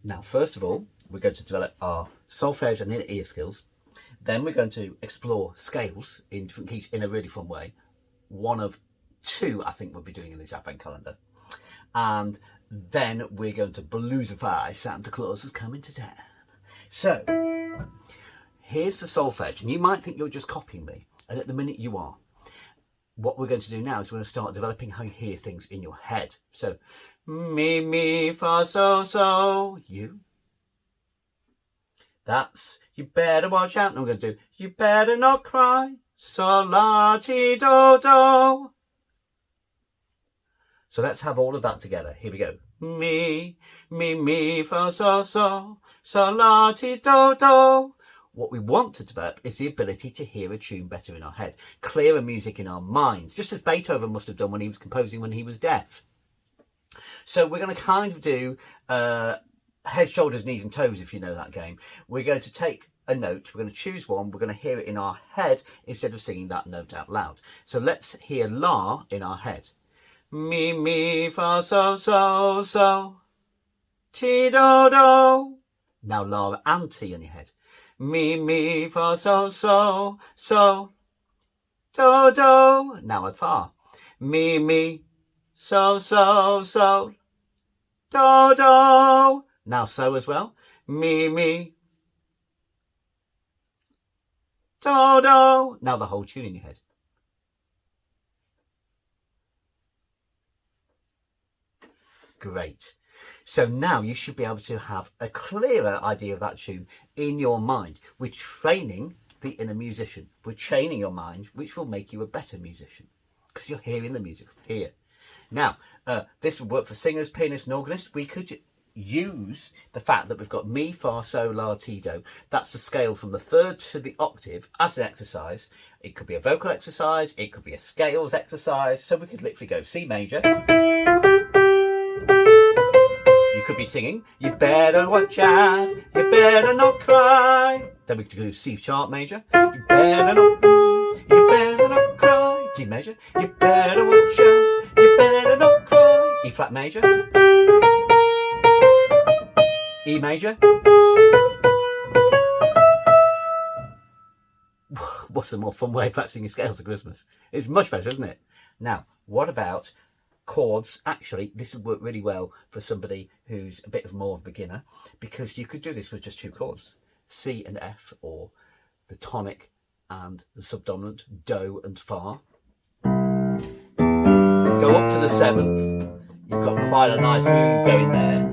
Now, first of all, we're going to develop our solfege and inner ear skills. Then we're going to explore scales in different keys in a really fun way. One of two, I think, we'll be doing in this advent calendar. And then we're going to bluesify Santa Claus is coming to town. So, here's the solfege. And you might think you're just copying me. And at the minute you are. What we're going to do now is we're going to start developing how you hear things in your head. So, mi, mi, fa, so, so, you. That's, you better watch out. And we're going to do, you better not cry, sol, la, ti, do, do. So let's have all of that together. Here we go. Mi, mi, mi, fa, so, so, sol, la, ti, do, do. What we want to develop is the ability to hear a tune better in our head, clearer music in our minds, just as Beethoven must have done when he was composing when he was deaf. So we're going to kind of do head, shoulders, knees and toes, if you know that game. We're going to take a note, we're going to choose one, we're going to hear it in our head instead of singing that note out loud. So let's hear la in our head. Mi, mi, fa, so, so, so, ti, do, do. Now la and ti in your head. Mi, mi, fa, so, so, so, do, do. Now a fa. Mi, mi, so, so, so, do, do. Now so as well. Mi, mi, do, do. Now the whole tune in your head. Great. So now you should be able to have a clearer idea of that tune in your mind. We're training the inner musician. We're training your mind, which will make you a better musician because you're hearing the music here. Now, this would work for singers, pianists and organists. We could use the fact that we've got mi, fa, so, la, ti, do. That's the scale from the third to the octave as an exercise. It could be a vocal exercise. It could be a scales exercise. So we could literally go C major. You could be singing, you better watch out, you better not cry. Then we could do C sharp major. You better not cry. D major. You better watch out, you better not cry. E flat major. E major. What's a more fun way of practicing your scales at Christmas? It's much better, isn't it? Now, what about chords? Actually, this would work really well for somebody who's a bit more of a beginner, because you could do this with just two chords, C and F, or the tonic and the subdominant, do and fa. Go up to the seventh. You've got quite a nice move going there.